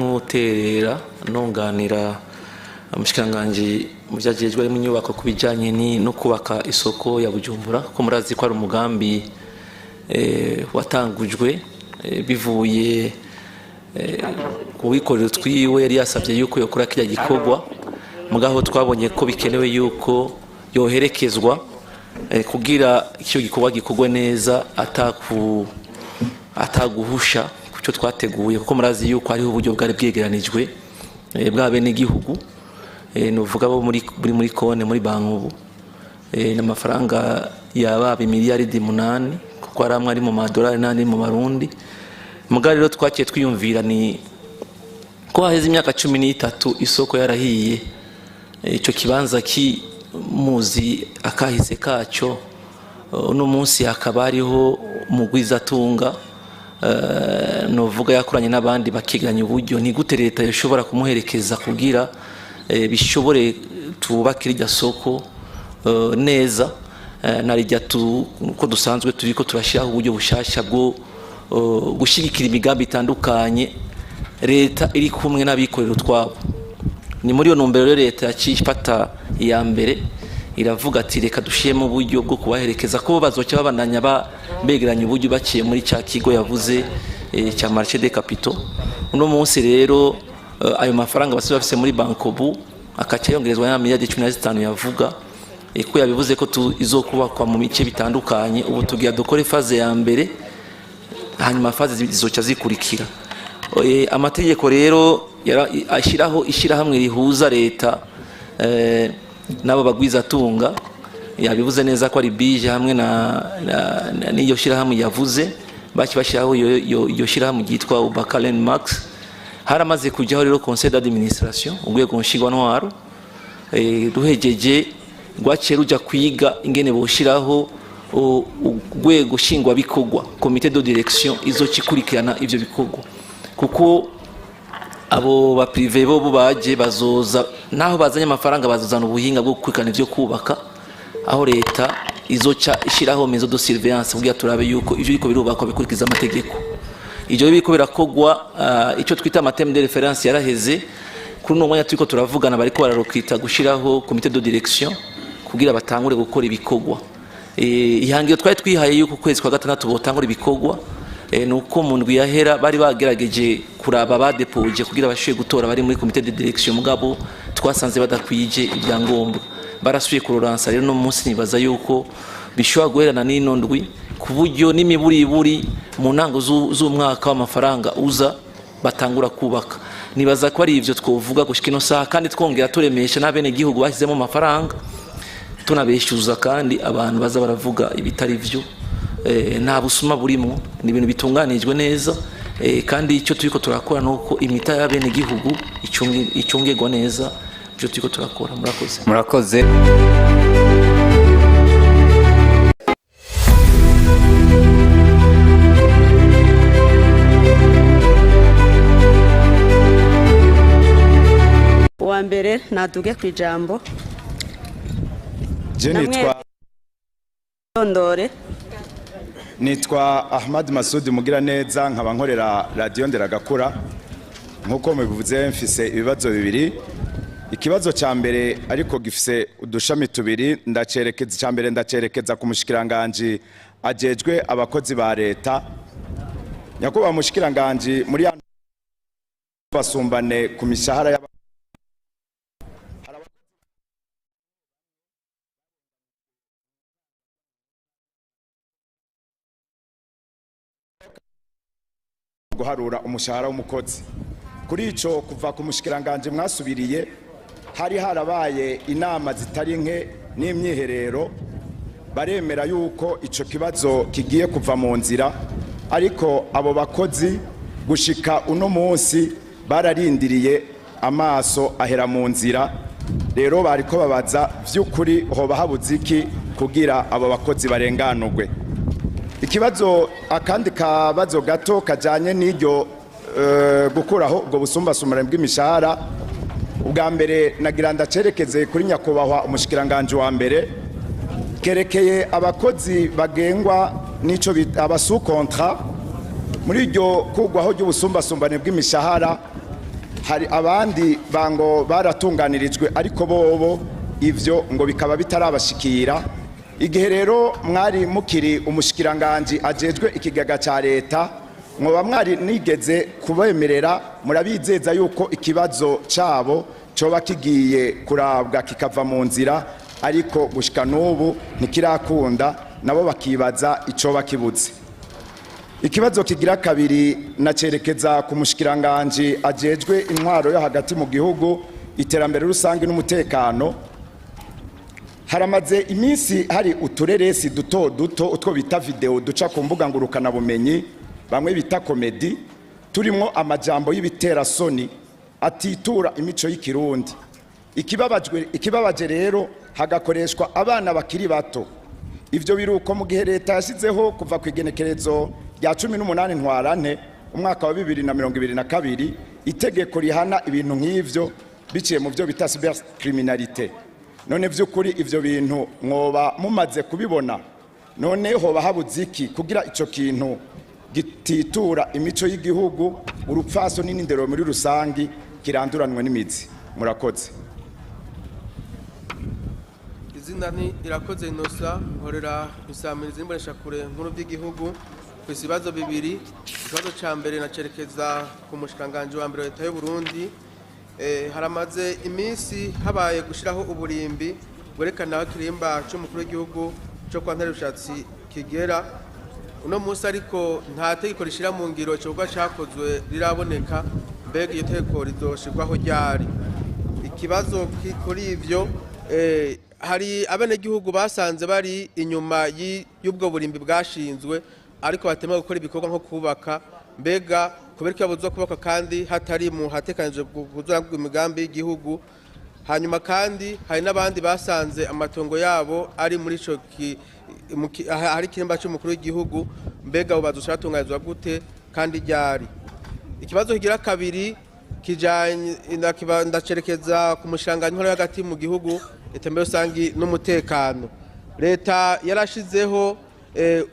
Muterera nonganira umushikiranganji mu vyajejwe ari mu nyubako kubijanye no kubaka isoko ya Bujumbura ko murazi ko ari umugambi watangujwe bivuye kubikorera twiwe yari yasabye yuko yokora kirya gikorwa mugaho twabonye ko bikenewe yuko yoherekezwa kugira icyo gikorwa gikorwe neza ataguhusha kucyo twateguye kuko murazi yuko ari uburyo bwari bwegeranijwe bwabe n'igihugu nuvuga bo muri kone muri bankubu n'amafaranga yaba miliyaridi 8 kuko aramwe ari mu madolari nandi mu marundi mugari rero twakiye twiyumvira ni ko haheze imyaka 13 isoko yarahiye ico kibanza ki muzi akahise kaco uno munsi hakaba hariho mugwizatunga novuga yakoranye n'abandi bakiganya uburyo ni gute leta yoshobora kumuherekeza kugira bishobore tubakira irya soko neza narijya ko dusanzwe turiko turashiraho uburyo bushasha bwo gushigikira imigambi itandukanye leta iri kumwe n'abikorera twabo ni muri yo ntumbero leta yacifata iya mbere iravuga ati reka dushiyemo uburyo bwo kubaherekeza ko bazoca babandanya begeranya uburyo baciye muri cya kigo yavuze cya marché des capitaux uno munsi rero ayo mafaranga basi bafise muri bankobu akaca yongerezwa ya miliyari 15 yavuga ko yabivuze ko izokubakwa mu mice bitandukanye ubu tugiye dukore faze ya mbere hanyuma faze zizoca zikurikira amategeko rero ashiraho ishirahamwe rihuza leta nabo bagwizatunga yabivuze neza ko ari bije hamwe n'iyo shirahamwe yavuze bashiraho iyo shirahamwe yitwa Ubaka Max haramaze kujyaho rero conseil d'administration urwego nshingwantwaro ruhejeje rwaciye ruja kwiga ingene boshiraho urwego shingwa bikorwa comité de direction izokikurikirana ivyo bikorwa kuko abo ba privé bo baje bazoza naho bazanye amafaranga bazozana ubuhinga bwo gukurikirana ivyo kubaka aho leta izoca ishiraho mezo de surveillance kugira turabe yuko ivyo biko birubakwa bikurikiza amategeko ivyo biko birakogwa ico twita amathème de référence yaraheze kuri no mwanya turiko turavugana bariko bararokita gushiraho comité de direction kugira batangure gukora ibikogwa ihangiro twari twihaye yuko kwezi kwa gatandatu botangura ibikogwa nuko mu ndwi yahera bari bagerageje kuraba badepoje kugira bashiye gutora bari muri comité de direction mugabo twasanze badakwije ibyangombwa barasuye kuroransa rero no munsi nibaza yuko bishobora guherana n'ino ndwi kuburyo n'imiburiburi mu ntango z'umwaka w'amafaranga uza batangura kubaka nibaza ko ari ivyo twovuga gushikino saha kandi twongera turemesha n'abene gihugu bashyizemo amafaranga tunabeshyuza kandi abantu baza baravuga ibitari vyo nta busuma burimo ni ibintu bitunganijwe neza kandi icyo turiko turakora nuko imita y'abene gihugu icungegwa neza byo turiko turakora murakoze wa mbere naduge ku ijambo nitwa Ahmad Masudi mugira neza nkaba nkorera radio Nderagakura nkuko mubivuze mfise ibibazo bibiri ikibazo ca mbere ariko gifise udushami tubiri ndacerekeza ku mushikiranganje ajejwe abakozi ba leta nyakuba mushikiranganje muri basumbane ku mishahara guharura umushahara w'umukozi kuri ico kuva ku mushikiranganje mwasubiriye hari harabaye inama zitari nke n'imyiherero baremera yuko ico kibazo kigiye kuva mu nzira ariko abo bakozi gushika uno munsi bararindiriye amaso ahera mu nzira rero bariko babaza vy'ukuri hoba habuze iki kugira abo bakozi barenganurwe ikibazo akandi kabazo gato kajanye n'iryo gukuraho ubwo busumbasumbane bw'imishahara ubwa mbere nagira ndacerekeze kuri nyakubahwa umushikiranganje wa mbere kerekeye abakozi bagengwa nico bita abasu contrat muri iryo kugwaho ry'ubusumbasumbane bw'imishahara hari abandi bango baratunganirijwe ariko bobo ivyo ngo bikaba bitarabashikira. Igihe rero mwari mukiri umushikiranganje ajejwe ikigega ca leta, mwoba mwari nigeze kubemerera murabizeza yuko ikibazo cabo coba kigiye kurabwa kikava mu nzira, ariko gushika n'ubu ntikirakunda, nabo bakibaza icoba kibuze. Ikibazo kigira kabiri nacerekeza ku mushikiranganje ajejwe intwaro yo hagati mu gihugu, iterambere rusange n'umutekano. Haramaze iminsi hari utureresi duto duto utwo bita video duca ku mbuga ngurukana bumenyi, bamwe bita komedi, turimo amajambo y'ibitera soni atitura imico y'ikirundi. Ikibabaje rero hagakoreshwa abana bakiri bato. Ivyo biruko mu gihe leta yashizeho kuva ku igenekerezo rya 18 ntwarante umwaka wa 2022 itegeko rihana ibintu nk'ivyo biciye mu byo bita cybercriminalité. None vy'ukuri ivyo bintu mwoba mumaze kubibona, none hoba habuze iki kugira ico kintu gititura imico y'igihugu, urupfaso n'indero muri rusangi kiranduranwe n'imizi. Murakoze. Izina ni Irakoze Inosa, nkorera isamiriza n'imbonesha kure nkuru by'igihugu ku ibibazo bibiri. Ikibazo ca mbere nacerekeza ku mushikanganje wa mbere leta y'u Burundi. Haramaze iminsi habaye gushiraho uburimbi bwerekana kirimba cy'umukuru w'igihugu cyo kwa ntare rushatsi kigera. Uno munsi ariko nta tegeko rishira mu ngiro cyo cyakozwe riraboneka, mbega iyo tegeko rizoshirwaho ryari. Ikibazo kuri ivyo hari abenegihugu basanze bari inyuma y'ubwo burimbi bwashinzwe, ariko batema gukora ibikorwa nko kubaka, mbega kubera ko yabuze kubaka kandi hatari mu hatekanije kuzura imigambi y'igihugu. Hanyuma kandi hari n'abandi basanze amatongo yabo ari muri ico hari kirimba cy'umukuru w'igihugu, mbega abo bazoshatunganizwa gute kandi ryari. Ikibazo kigira kabiri kijanye ndacerekeza ku mushanga nkora hagati mu gihugu, itembere rusangi n'umutekano. Leta yarashizeho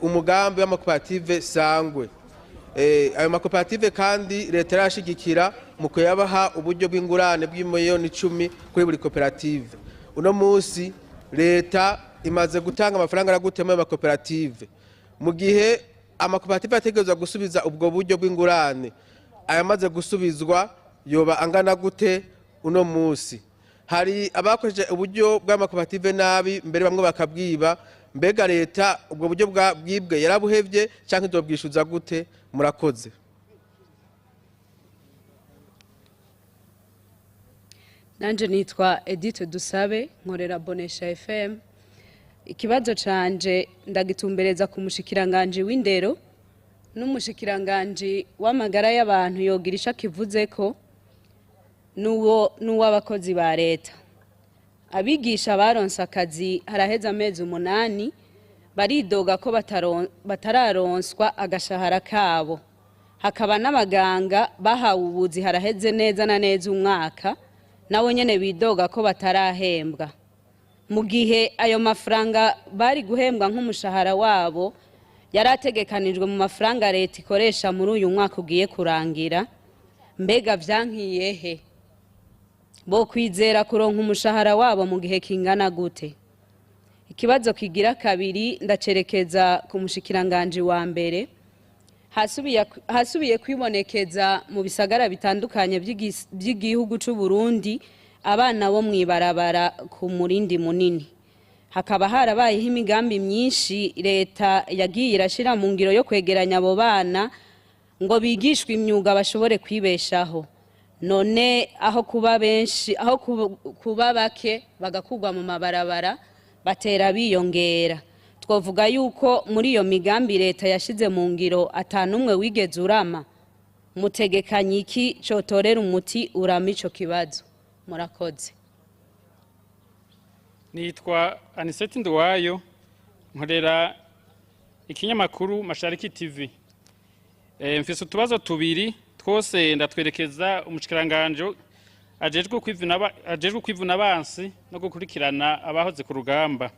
umugambi w'amakoperative sangwe. Ayo makoperative kandi leta yarashigikira mu kuyabaha uburyo bw'ingurane bw'imiliyoni 10 kuri buri koperative. Uno munsi leta imaze gutanga amafaranga aragutema ayo makoperative. Mu gihe amakoperative ategerezwa gusubiza ubwo buryo bw'ingurane, ayamaze gusubizwa yoba angana gute uno munsi? Hari abakoresheje uburyo bw'amakoperative nabi, mbere bamwe bakabwiba, mbega leta ubwo buryo bwibwe yarabuhevye canke izobwishuza gute? Murakoze. Nanje nitwa Edith Dusabe, nkorera Bonesha FM. Ikibazo canje ndagitumbereza ku mushikiranganje w'indero n'umushikiranganje w'amagara y'abantu, yogirisha kivuze ko n'uw'abakozi ba leta. Abigisha baronse akazi haraheza amezi 8, baridoga ko batararonswa agashahara kabo. Hakaba n'abaganga bahawe ubuzi haraheze neza na neza umwaka, nabo nyene bidoga ko batarahembwa. Mu gihe ayo mafaranga bari guhembwa nk'umushahara wabo yarategekanijwe mu mafaranga leta ikoresha muri uyu mwaka ugiye kurangira, mbega vyankiye he? Bo kwizera kuronka umushahara wabo mu gihe kingana gute? Ikibazo kigira kabiri ndacerekeza ku mushikiranganje wa mbere. Hasubiye kwibonekeza mu bisagara bitandukanye by'igihugu c'u Burundi abana bo mwibarabara ku murindi munini. Hakaba harabayeho imigambi myinshi leta yagiye irashira mu ngiro yo kwegeranya abo bana ngo bigishwe imyuga bashobore kwibeshaho. None aho kuba benshi, aho kuba bake bagakugwa mu mabarabara, batera biyongera. Twovuga yuko muri iyo migambi leta yashize mu ngiro atanumwe wigeze urama. Mutegekanye iki cotorera umuti urama ico kibazo? Murakoze. Nitwa Aniseti Nduwayo, nkorera ikinyamakuru Mashariki TV. Mfise utubazo tubiri twose ndatwerekeza umushikiranganje ajejwe kwivuna abansi no gukurikirana abahoze ku rugamba.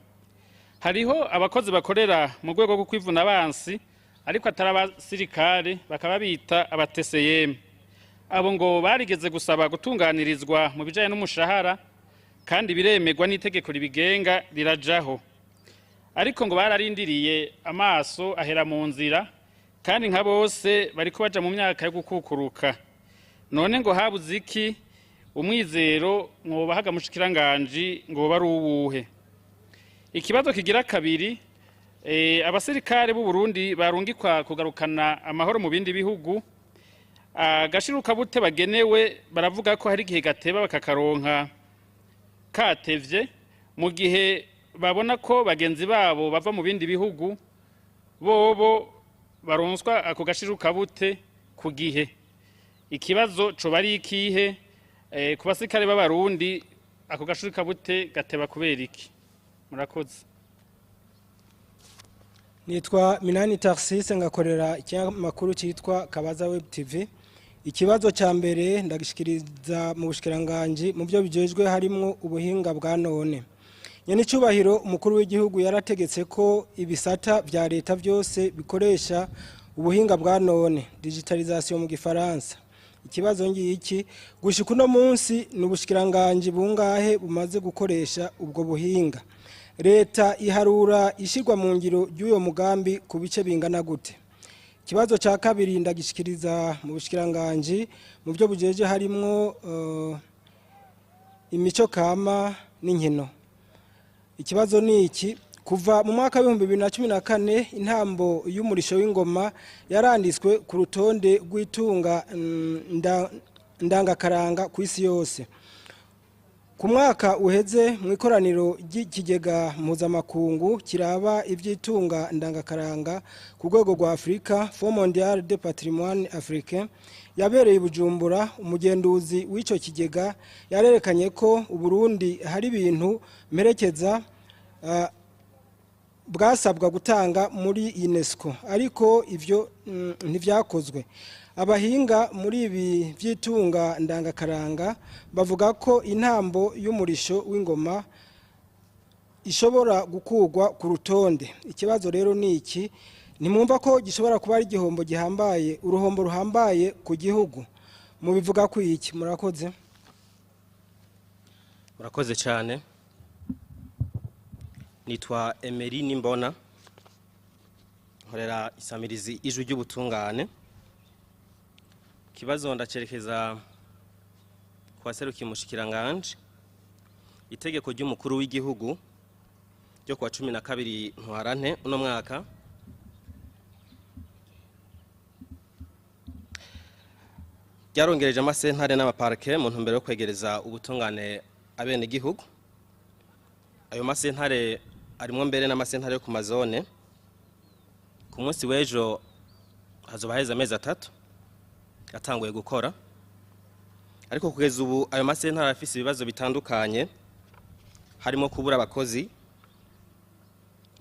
Hariho abakozi bakorera mu rwego rwo kwivuna abansi ariko atari abasirikare, bakaba bita abateseyeme. abo ngo barigeze gusaba gutunganirizwa mu bijanye n'umushahara kandi biremegwa n'itegeko ribigenga rirajaho, ariko ngo bararindiriye amaso ahera mu nzira kandi nka bose bariko baja mu myaka yo gukukuruka. None ngo habuze iki umwizero mwobahaga mushikiranganji ngo bari uwuhe? Ikibazo kigira kabiri, abasirikare b'u Burundi barungikwa kugarukana amahoro mu bindi bihugu, agashiruka bute bagenewe baravuga ko hari igihe gateba bakakaronka katevye, mu gihe babona ko bagenzi babo bava mu bindi bihugu bobo baronswa ako gashiruka bute ku gihe. Ikibazo co bari ikihe ku basirikare b'abarundi, ako gashiruka bute gateba kubera iki? Murakoze. Nitwa Minani Tarsise, ngakorera ikinyamakuru cyitwa Kabaza Web TV. Ikibazo cya mbere ndagishikiriza mu bushikiranganje mu byo bijejwe harimo ubuhinga bwa none. Nyene cyubahiro umukuru w'igihugu yarategetse ko ibisata vya leta byose bikoresha ubuhinga bwa none, digitalisation mu gifaransa. Ikibazo ngiki gushika uno munsi n'ubushikiranganje bungahe bumaze gukoresha ubwo buhinga. Leta iharura ishirwa mu ngiro y'uyo mugambi ku bice bingana gute? Ikibazo cya kabiri ndagishikiriza mu bushikiranganje mu byo bujeje harimo imico kama n'inkino. Ikibazo ni iki: kuva mu mwaka wa 2014 intambo y'umurisho w'ingoma yaranditswe ku rutonde rw'itunga ndangakaranga ku isi yose. Ku mwaka uheze mu ikoraniro ry'ikigega mpuzamakungu kiraba iby'itunga ndangakaranga ku rwego rwa Afrika, Fonds Mondial de Patrimoine Africain, yabereye i Bujumbura, umugenduzi w'ico kigega yarerekanye ko Uburundi hari ibintu merekeza bwasabwa gutanga muri UNESCO, ariko ivyo ntivyakozwe. Abahinga muri ibi by'itunga ndangakaranga bavuga ko intambo y'umurisho w'ingoma ishobora gukugwa ku rutonde. Ikibazo rero ni iki: nimwumva ko gishobora kuba ari igihombo gihambaye, uruhombo ruhambaye ku gihugu, mubivuga ko iki? Murakoze. Murakoze cyane. Nitwa Emery Nimbona, nkorera isamirizi ijwi ry'ubutungane. Kibazo ndacerekeza kwa seruki mushikiranganje. Itegeko ry'umukuru w'igihugu ryo kwa 12 ntwarante uno mwaka ryarongereje amasentare n'amaparke mu ntumbero yo kwegereza ubutungane abene igihugu. Ayo masentare arimwo mbere n'amasentare yo ku mazone. Ku munsi w'ejo hazoba heza amezi 3 yatanguye gukora, ariko kugeza ubu ayo masentare afise ibibazo bitandukanye, harimo kubura abakozi.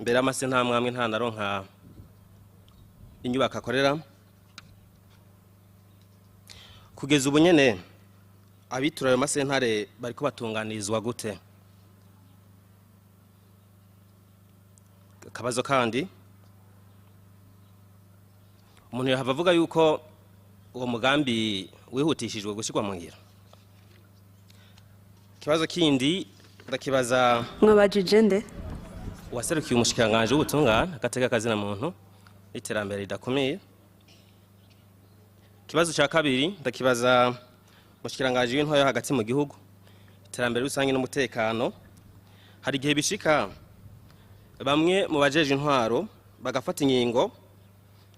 Mbere amasentare amwe nta naronka inyubako akorera. Kugeza ubu nyene abitura ayo masentare bariko batunganirizwa gute? Kabazo kandi umuntu yahava avuga yuko uwo mugambi wihutishijwe gushirwa mu ngiro. Kibazo kindi ndakibaza mwabajije nde waserukiye umushikiranganje w'ubutungane agateka kazina muntu iterambere ridakomeye. Kibazo cya kabiri ndakibaza umushikiranganje w'intwaro hagati mu gihugu, iterambere rusange n'umutekano. Hari igihe bishika bamwe mu bajeje intwaro bagafata ingingo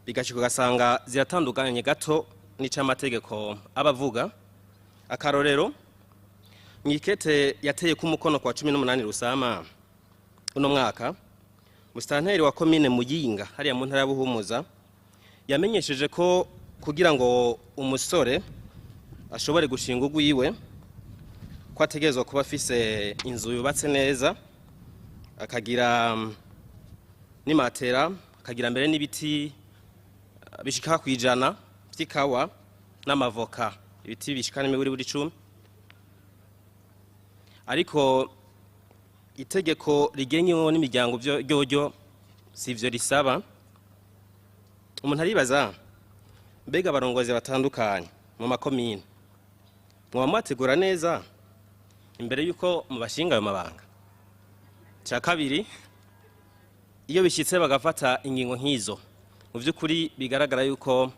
bigashika gasanga ziratandukanye gato n'icamategeko abavuga. Akarorero mwikete yateye ku mukono kwa 18 Rusama uno mwaka, musitanteri wa komine Muyinga hariya mu ntara y'Ubuhumuza yamenyesheje ko kugira ngo umusore ashobore gushinga ugwiwe ko ategerezwa kuba afise inzu yubatse neza, akagira n'imatera, akagira mbere n'ibiti bishika kwijana by'ikawa n'amavoka, ibiti bishika n'imiburi buri 10. Ariko itegeko rigenyeho n'imiryango byo sivyo risaba. Umuntu aribaza mbega abarongozi batandukanye mu makomine muba mwategura neza imbere yuko mubashinga ayo mabanga. Cya kabiri, iyo bishyitse bagafata ingingo nk'izo mu by'ukuri bigaragara yuko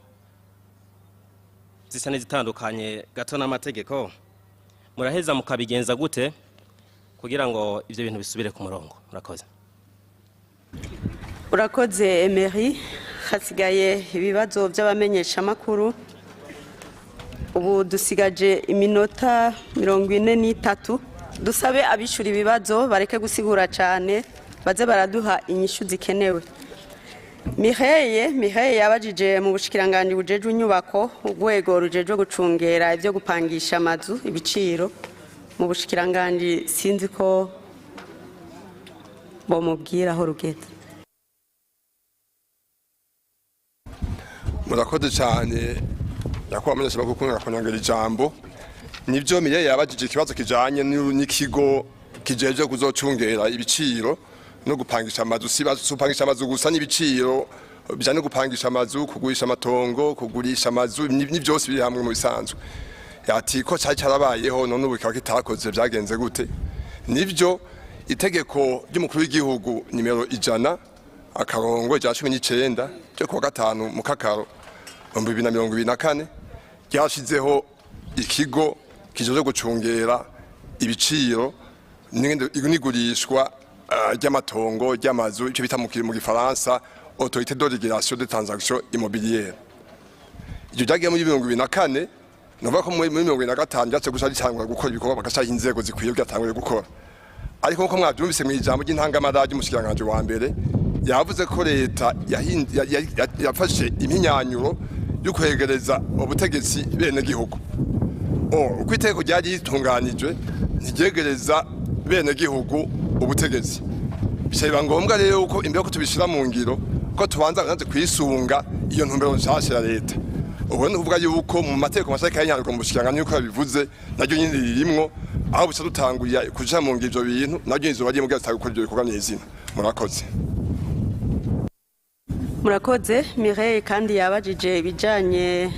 zisa n'izitandukanye gato n'amategeko, muraheza mukabigenza gute kugira ngo ibyo bintu bisubire ku murongo? Murakoze. Urakoze Emery. Hasigaye ibibazo by'abamenyeshamakuru. Ubu dusigaje iminota 43. Dusabe abishura ibibazo bareke gusigura cyane, baze baraduha inyishu zikenewe. Mireille yabajije mu bushikiranganje bujeje inyubako, urwego rujeje gucungera ibyo gupangisha amazu ibiciro mu bushikiranganje, sinzi ko bomubwira aho rugeze. Murakoze cyane yakuba amenyesha bakukunda konyangera ijambo. Nivyo Mireille yabajije ikibazo kijanye n'ikigo kijeje kuzocungera ibiciro no gupangisha amazu, sibazupangisha amazu gusa n'ibiciro bijanye no gupangisha amazu, kugurisha amatongo, kugurisha amazu, ni byose biri hamwe mu bisanzwe. Yati ko cyari cyarabayeho none ubu kikaba kitakoze byagenze gute? Nivyo itegeko ry'umukuru w'igihugu nimero 100 akarongo rya 19 cyo kuwa gatanu mu kakaro 2024 ryashizeho ikigo kijeje gucungera ibiciro n'igurishwa ry'amatongo ry'amazu, icyo bita mu gifaransa Autorité de régulation des transactions immobilières. Icyo ryagiye muri 2024, novuga ko muri 2025 ryatse gusa ritangura gukora ibikorwa bagasha inzego zikwiye byatanguye gukora. Ariko nko mwabyumvise mu ijambo ry'intangamara y'umushikiranganje wa mbere, yavuze ko leta yafashe impinyanyuro yo kwegereza ubutegetsi bene gihugu. Uko iteko ryari ritunganijwe ntigegereza bene gihugu ubutegetsi. Bisaba ngombwa rero uko imbere ko tubishira mu ngiro ko tubanza kandi kwisunga iyo ntumbero nshasha ya leta. Ubu ni uvuga yuko mu mateko mashaka y'inyango mu bushikiranganje yuko bivuze naryo nyine ririmwo aho busa dutanguye kuja mu ngiro ibyo bintu naryo izo bagiye mu gutanga gukora ibyo bikorwa n'izina. Murakoze. Murakoze. Mireille kandi yabajije ibijanye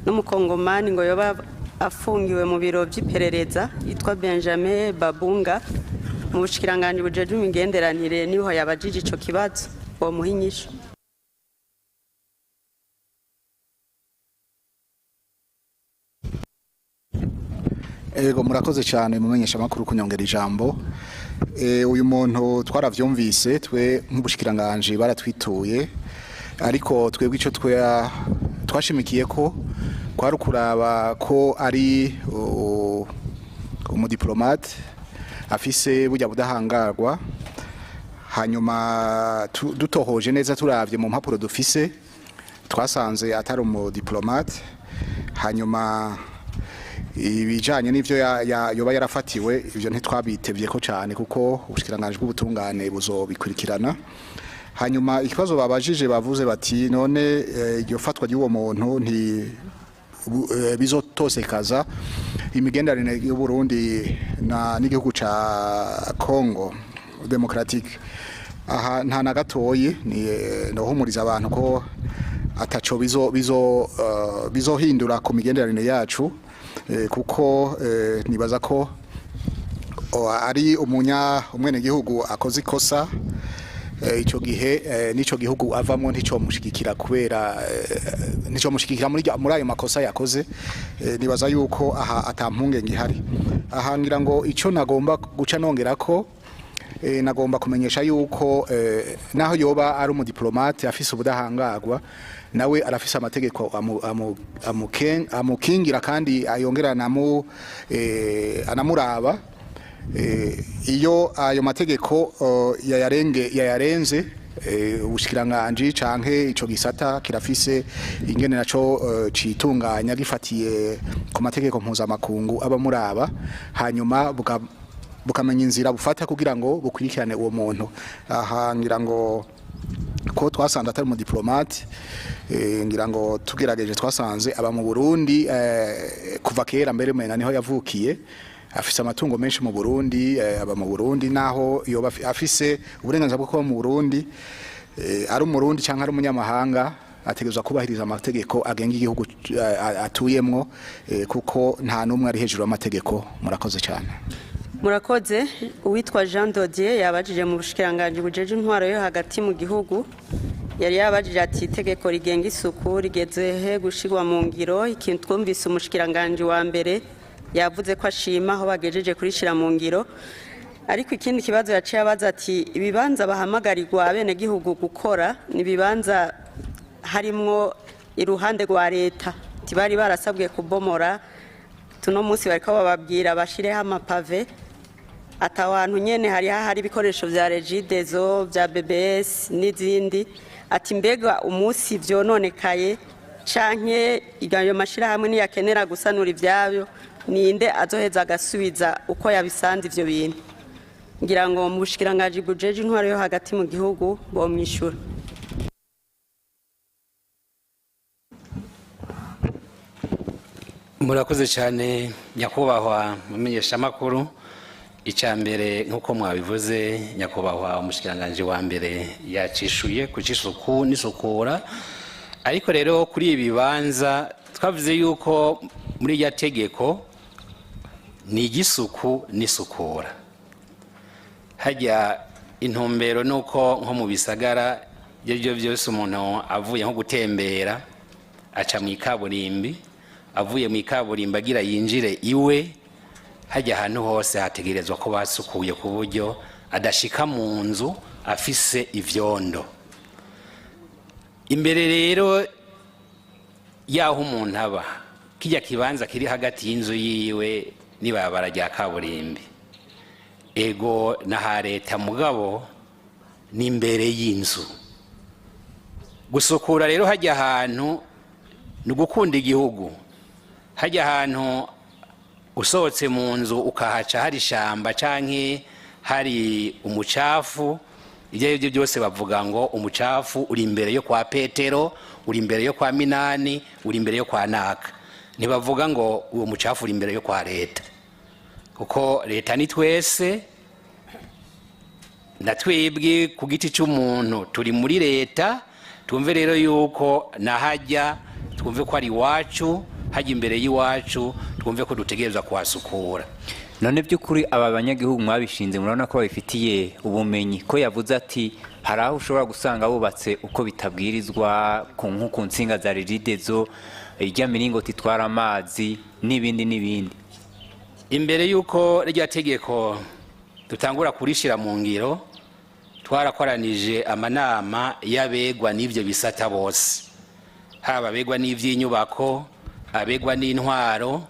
n'umukongomani ngo yoba afungiwe mu biro by'iperereza yitwa Benjamin Babunga mu bushikiranganje bujeje imigenderanire, niho yabajije ico kibazo uwo muhinyisho. Ego murakoze cyane mumenyesha makuru kunyongera ijambo. Uyu muntu twaravyumvise twe nk'ubushikiranganje baratwituye, ariko twebwe ico twashimikiye ko kwari kuraba ko ari umudiplomate afise burya budahangarwa. Hanyuma dutohoje neza turavye mu mpapuro dufise twasanze atari umudiplomate. Hanyuma ibijanye n'ivyo yoba yarafatiwe ivyo ntitwabitevye ko cyane kuko ubushikiranganje bw'ubutungane buzobikurikirana. Hanyuma ikibazo babajije bavuze bati none iryo fatwa ry'uwo muntu bizotosekaza imigenderanire y'Uburundi n'igihugu ca Congo Democratique. Aha nta na gatoyi ni nohumuriza abantu ko ataco bizohindura ku migenderanire yacu, kuko nibaza ko ari umwene gihugu akoze ikosa, ico gihe nico gihugu avamwe ntico mushigikira kubera nico mushigikira muri ayo makosa yakoze. Nibaza yuko aha atampunge ngihari. Aha ngira ngo ico nagomba guca nongera ko nagomba kumenyesha yuko naho yoba ari umudiplomate afise ubudahangagwa, nawe arafise amategeko amukingira kandi ayongera anamuraba. Iyo ayo mategeko yayarenze ubushikiranganje canke ico gisata kirafise ingene naco citunganya gifatiye ku mategeko mpuzamakungu aba muraba, hanyuma bukamenya inzira bufata kugira ngo bukurikirane uwo muntu. Aha ngira ngo ko twasanze atari umudiplomate, ngira ngo tugerageje twasanze aba mu Burundi kuva kera mbere mena niho yavukiye, afise amatungo menshi mu Burundi, aba mu Burundi naho yoba afise uburenganzira bwo kuba mu Burundi, ari umurundi canke ari umunyamahanga ategerezwa kubahiriza amategeko agenga igihugu atuyemwo kuko nta numwe ari hejuru y'amategeko. Murakoze cyane. Murakoze. Uwitwa Jean Dodier yabajije mu bushikiranganje bujeje intwaro yo hagati mu gihugu, yari yabajije ati itegeko rigenga isuku rigeze he gushirwa mu ngiro. Ikintu twumvise umushikiranganje wa mbere yavuze ko ashima aho bagejeje kurishira mu ngiro, ariko ikindi kibazo yaciye abaza ati ibibanza bahamagarirwa abene gihugu gukora ni ibibanza harimwo iruhande rwa leta tibari barasabwe kubomora. Tuno munsi bariko bababwira bashireho amapave, atawantu nyene hari ibikoresho vya Rigiye vya BBS n'izindi, ati mbega umunsi vyononekaye canke igayo mashira hamwe niyakenera gusanura ivyabyo ninde azoheza agasubiza uko yabisanze ivyo bintu. Ngira ngo mu bushikiranganje bujeje intwaro yo hagati mu gihugu bomwishura. Murakoze cyane nyakubahwa mumenyesha makuru. Icambere nkuko mwabivuze nyakubahwa umushikiranganje wa mbere yacishuye kucisuku n'isukura, ariko rero kuri ibibanza twavuze yuko muri ya tegeko ni igisuku n'isukura. Hajya intumbero nuko nko mu bisagara byo byose umuntu avuye nko gutembera aca mu ikaburimbi, avuye mu ikaburimbi agira yinjire iwe, hajya ahantu hose hategerezwa ko basukuye ku buryo adashika mu nzu afise ivyondo. Imbere rero yaho umuntu aba kijya kibanza kiri hagati y'inzu yiwe n'ibabara rya kaburimbi, ego na leta mugabo ni imbere y'inzu. Gusukura rero hajya ahantu ni gukunda igihugu. Hajya ahantu usohotse mu nzu ukahaca hari shamba canke hari umucafu, ibyo byose bavuga ngo umucafu uri imbere yo kwa Petero, uri imbere yo kwa Minani, uri imbere yo kwa Naka. Ntibavuga ngo uwo mucafu uri imbere yo kwa leta, kuko leta ni twese, na twebwe ku giti cy'umuntu turi muri leta. Twumve rero yuko nahajya twumve ko ari wacu, hajya imbere y'iwacu twumve ko dutegereza kuhasukura. None by'ukuri aba banyagihugu mwabishinze murabona ko babifitiye ubumenyi, ko yavuze ati hari aho ushobora gusanga bubatse uko bitabwirizwa ku nsinga za Rigiye, ijya miringoti itwara amazi n'ibindi n'ibindi. Imbere yuko rya tegeko dutangura kurishira mu ngiro, twarakoranije amanama y'abegwa n'ivyo bisata bose, haba abegwa n'ivy'inyubako, abegwa n'intwaro,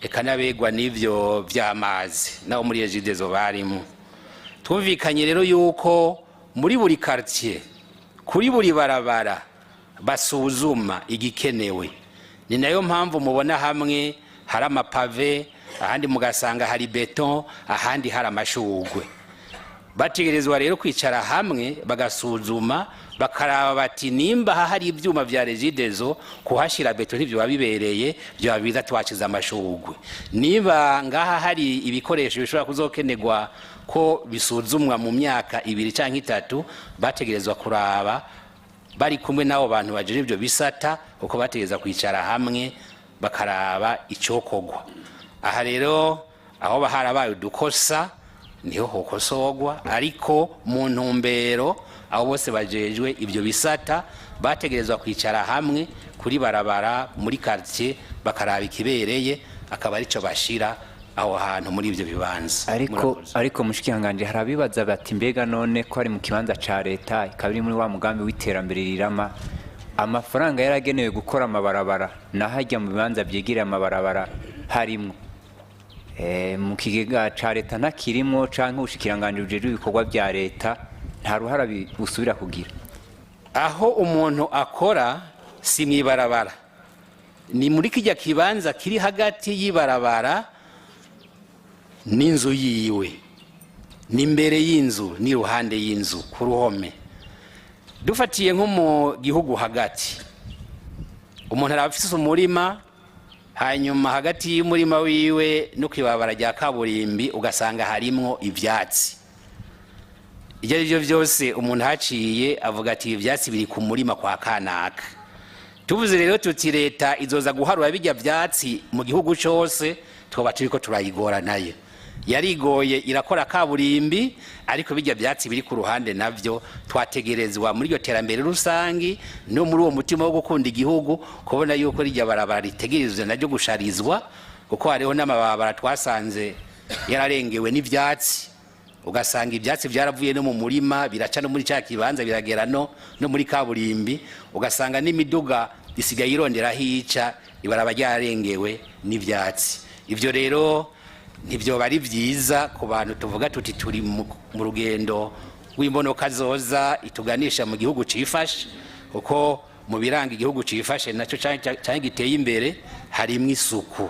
eka n'abegwa n'ivyo vy'amazi naho muri Rigiye barimo. Twumvikanye rero yuko muri buri quartier, kuri buri barabara basuzuma igikenewe. Ni nayo mpamvu mubona hamwe hari amapave, ahandi mugasanga hari beton, ahandi hari amashugwe. Bategerezwa rero kwicara hamwe bagasuzuma, bakaraba bati nimba hari ibyuma vya Rigiye kuhashira beton ivyo babibereye, byo babiza twaciza amashugwe. Niba ngaha hari ibikoresho bishobora kuzokenerwa ko bisuzumwa mu myaka 2 canke 3, bategerezwa kuraba bari kumwe nabo bantu baje ibyo bisata, uko bategereza kwicara hamwe bakaraba icokogwa. Aha rero aho baharabaye udukosa niho hokosogwa, ariko mu ntumbero aho bose bajejwe ibyo bisata bategerezwa kwicara hamwe kuri barabara muri quartier bakaraba ikibereye, akaba arico bashira aho hantu muri ibyo bibanza. Ariko mushikiranganje harabibaza bati mbega none ko ari mu kibanza ca leta, ikabiri muri wa mugambi w'iterambere rirama, amafaranga yaragenewe gukora amabarabara nahajya mu bibanza byegira amabarabara harimo mu kigega ca leta ntakirimo, canke ubushikiranganje bujeje ibikorwa bya leta nta ruhara busubira kugira. Aho umuntu akora si mwibarabara, ni muri kijya kibanza kiri hagati y'ibarabara n'inzu yiwe, ni imbere y'inzu ni ruhande y'inzu ku ruhome. Dufatiye nko mu gihugu hagati, umuntu arafise umurima, hanyuma hagati y'umurima wiwe no kwibabara rya kaburimbi ugasanga harimwo ivyatsi. Ibyo byose umuntu haciye avuga ati ivyatsi biri ku murima kwa kanaka, tuvuze rero tuti leta izoza guharura bijya vyatsi mu gihugu cyose twoba turiko turayigora nayo yarigoye irakora kaburimbi ariko bijya vyatsi biri ku ruhande navyo twategerezwa muri iyo terambere rusangi no muri uwo mutima wo gukunda igihugu kubona yuko rijya barabara ritegerezwa naryo gusharizwa kuko hariho n'amababara twasanze yararengewe n'ivyatsi ugasanga ibyatsi byaravuye no mu murima biraca no muri cya kibanza biragera no muri kaburimbi ugasanga n'imiduga isigaye irondera hica ibaraba ryarengewe n'ivyatsi ivyo rero nivyo bari vyiza ku bantu tuvuga tuti turi mu rugendo w'imbonoka zoza ituganisha mu gihugu cifashe kuko mu biranga igihugu cifashe naco cyane giteye imbere harimwe isuku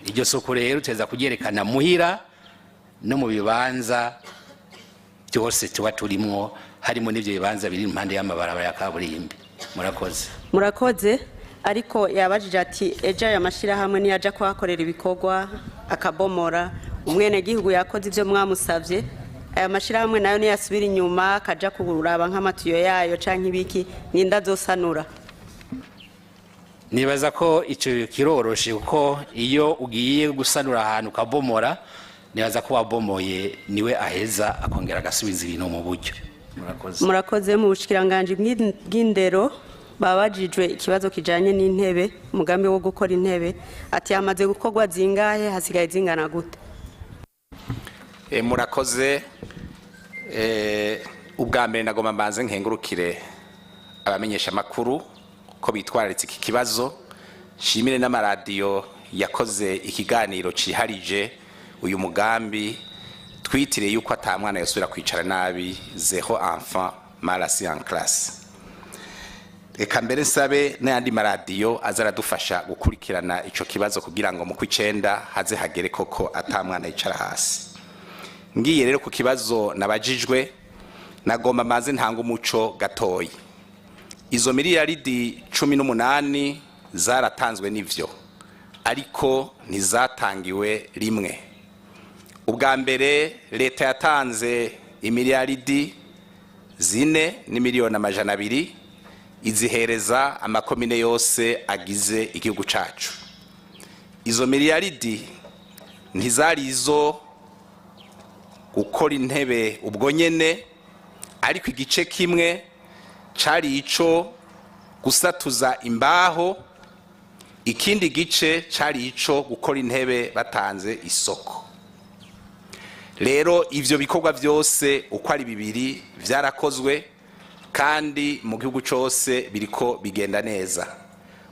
iryo suku rero teza kugerekana muhira no mu bibanza byose tuba turimwo harimo n'ivyo bibanza biri impande y'amabarabara ya kaburimbi murakoze ariko yabajije ati ejo aya mashirahamwe niyaja kuhakorera ibikorwa akabomora umwene gihugu yakoze ivyo mwamusavye aya mashirahamwe nayo niyasubira inyuma akaja kuraba nk'amatuyo yayo canke ibiki ninda zosanura nibaza ko ico kiroroshe kuko iyo ugiye gusanura ahantu kabomora nibaza ko wabomoye niwe aheza akongera agasubiza ibintu mu buryo murakoze mu bushikiranganje bw'indero babajijwe ikibazo kijanye n'intebe umugambi wo gukora intebe ati yamaze gukorwa zingahe hasigaye zingana gute murakoze ubwa mbere nagomba mbanze nkengurukire abamenyesha makuru ko bitwararitse iki kibazo shimire n'amaradiyo yakoze ikiganiro ciharije uyu mugambi twitiriye yuko atamwana yosubira kwicara nabi zero enfant mal assis en classe reka mbere nsabe n'ayandi maradiyo azaradufasha gukurikirana ico kibazo kugira ngo mu kw'icenda haze hagere koko atamwana yicara hasi ngiye rero ku kibazo nabajijwe nagomba maze ntanga umuco gatoyi izo miliyaridi 18 zaratanzwe n'ivyo ariko ntizatangiwe rimwe ubwa mbere leta yatanze imiliyaridi 4 n'imiliyoni 200 izihereza amakomine yose agize igihugu cacu izo miliyaridi ntizari izo gukora intebe ubwo nyene ariko igice kimwe cari ico gusatuza imbaho ikindi gice cari ico gukora intebe batanze isoko rero ivyo bikorwa vyose uko ari bibiri vyarakozwe kandi mu gihugu cyose biriko bigenda neza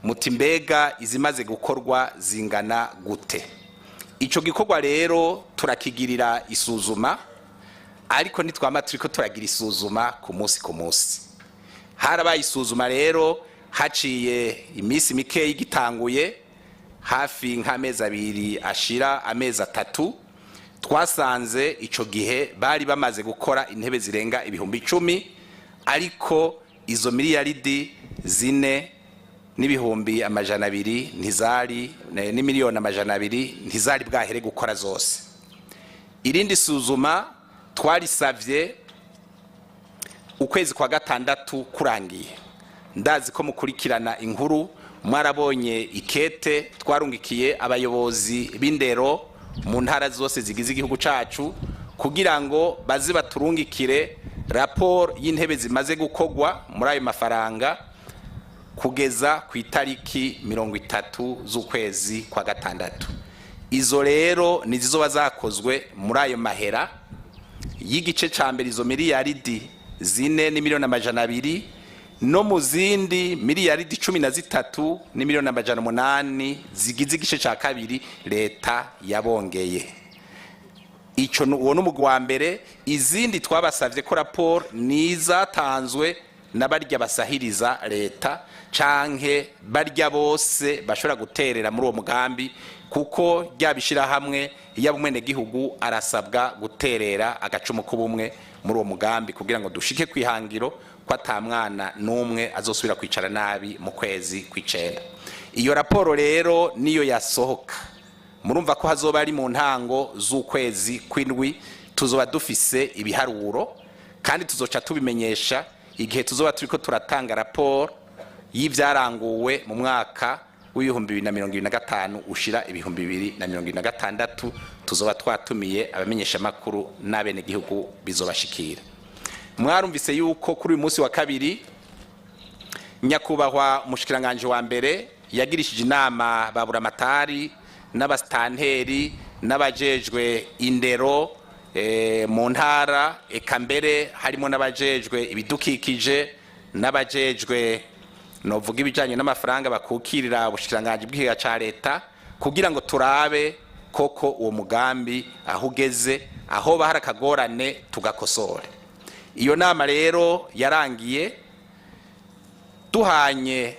muti mbega izimaze gukorwa zingana gute ico gikorwa rero turakigirira isuzuma ariko nitwama turiko turagira isuzuma ku munsi harabaye isuzuma rero haciye imisi mike yigitanguye hafi nk'amezi 2 ashira amezi 3 twasanze ico gihe bari bamaze gukora intebe zirenga ibihumbi 10 ariko izo miliyaridi 4 n'ibihumbi 200 ntizari n'imiliyoni 200 ntizari bwahere gukora zose irindi suzuma twarisavye ukwezi kwa gatandatu kurangiye ndazi ko mukurikirana inkuru mwarabonye ikete twarungikiye abayobozi b'indero mu ntara zose zigize igihugu cacu kugira ngo baze baturungikire raporo y'intebe zimaze gukogwa muri ayo mafaranga kugeza ku itariki 30 z'ukwezi kwa gatandatu izo rero nizo bazakozwe muri ayo mahera y'igice ca mbere izo miliyaridi 4 n'imiliyoni 200 no mu zindi miliyaridi 13 n'imiliyoni 800 zigize igice ca kabiri leta yabongeye ico uwo n'umugwa mbere izindi twabasavye ko raporo nizatanzwe n'abarya basahiriza leta canke barya bose bashobora guterera muri uwo mugambi kuko ryabishira hamwe y'abumwene gihugu arasabwa guterera agacumu k'ubumwe muri uwo mugambi kugira ngo dushike kwihangiro ko atamwana n'umwe azosubira kwicara nabi mu kwezi kw'icenda iyo raporo rero niyo yasohoka murumva ko hazoba ari mu ntango z'ukwezi kw'indwi tuzoba dufise ibiharuro kandi tuzoca tubimenyesha igihe tuzoba turiko turatanga raporo y'ivyaranguwe mu mwaka w'ibihumbi 2025 ushira ibihumbi 2026 tuzoba twatumiye abamenyesha makuru n'abene gihugu bizobashikira. Mwarumvise yuko kuri uyu munsi wa kabiri nyakubahwa mushikiranganje wa mbere yagirishije inama baburamatari n'abastanteri n'abajejwe indero mu ntara eka mbere harimo n'abajejwe ibidukikije n'abajejwe novuga ibijanye n'amafaranga bakukirira ubushikiranganje bw'ihiga ca leta kugira ngo turabe koko uwo mugambi aho ugeze aho bahara kagorane tugakosora. Iyo nama rero yarangiye duhanye